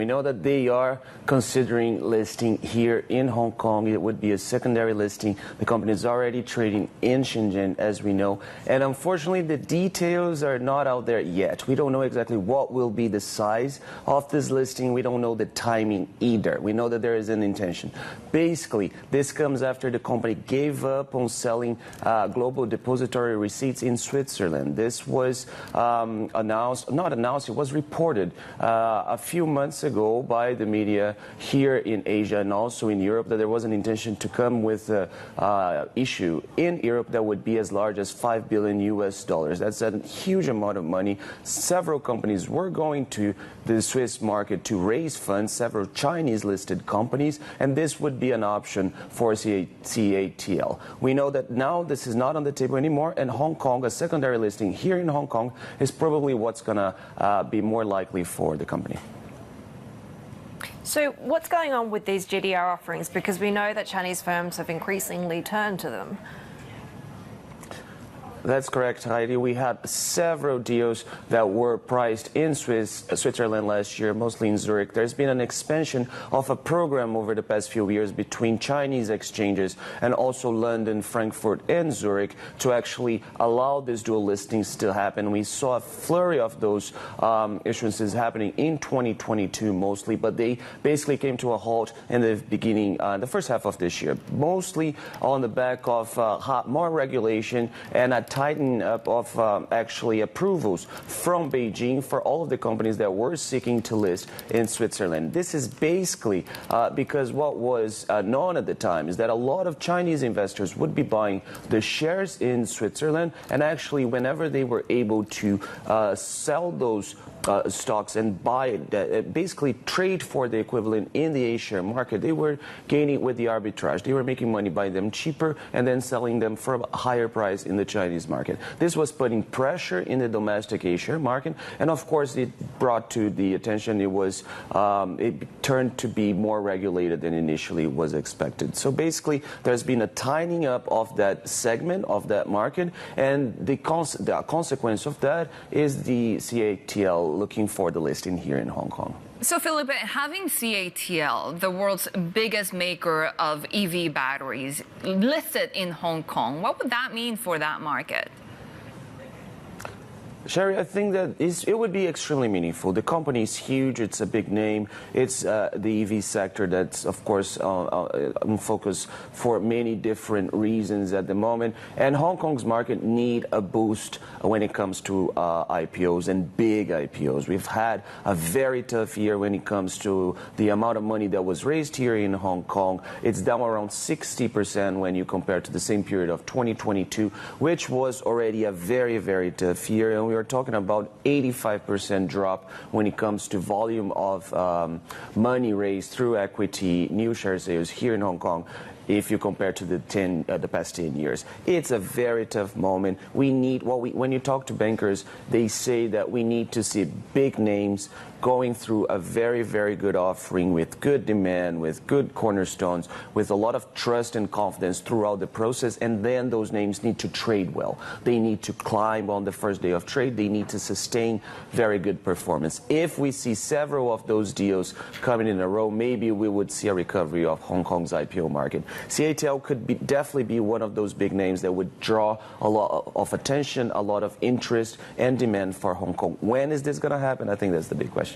We know that they are considering listing here in Hong Kong. It would be a secondary listing. The company is already trading in Shenzhen, as we know. And unfortunately, the details are not out there yet. We don't know exactly what will be the size of this listing. We don't know the timing either. We know that there is an intention. Basically, this comes after the company gave up on selling global depository receipts in Switzerland. This was it was reported a few months ago by the media here in Asia and also in Europe that there was an intention to come with an issue in Europe that would be as large as $5 billion US. That's a huge amount of money. Several companies were going to the Swiss market to raise funds, several Chinese listed companies, and this would be an option for CATL. We know that now this is not on the table anymore, and Hong Kong, a secondary listing here in Hong Kong, is probably what's going to be more likely for the company. So what's going on with these GDR offerings? Because we know that Chinese firms have increasingly turned to them. That's correct, Heidi. We had several deals that were priced in Switzerland last year, mostly in Zurich. There's been an expansion of a program over the past few years between Chinese exchanges and also London, Frankfurt, and Zurich to actually allow these dual listings to happen. We saw a flurry of those issuances happening in 2022 mostly, but they basically came to a halt in the beginning, the first half of this year, mostly on the back of more regulation and a tighten up of actually approvals from Beijing for all of the companies that were seeking to list in Switzerland. This is basically because what was known at the time is that a lot of Chinese investors would be buying the shares in Switzerland, and actually whenever they were able to sell those stocks and buy it, basically trade for the equivalent in the A-share market, they were gaining with the arbitrage. They were making money buying them cheaper and then selling them for a higher price in the Chinese market. This was putting pressure in the domestic A-share market, and of course it brought to the attention, it turned to be more regulated than initially was expected. So basically there's been a tightening up of that segment of that market, and the consequence of that is the CATL looking for the listing here in Hong Kong. So, Filipe, having CATL, the world's biggest maker of EV batteries, listed in Hong Kong, what would that mean for that market? Sherry, I think that it would be extremely meaningful. The company is huge. It's a big name. It's the EV sector that's, of course, in focus for many different reasons at the moment. And Hong Kong's market need a boost when it comes to IPOs and big IPOs. We've had a very tough year when it comes to the amount of money that was raised here in Hong Kong. It's down around 60% when you compare to the same period of 2022, which was already a very, very tough year. And we are talking about 85% drop when it comes to volume of money raised through equity, new share sales here in Hong Kong. If you compare to the past 10 years, it's a very tough moment. When you talk to bankers, they say that we need to see big names going through a very, very good offering with good demand, with good cornerstones, with a lot of trust and confidence throughout the process, and then those names need to trade well. They need to climb on the first day of trade. They need to sustain very good performance. If we see several of those deals coming in a row, maybe we would see a recovery of Hong Kong's IPO market. CATL could definitely be one of those big names that would draw a lot of attention, a lot of interest and demand for Hong Kong. When is this going to happen? I think that's the big question.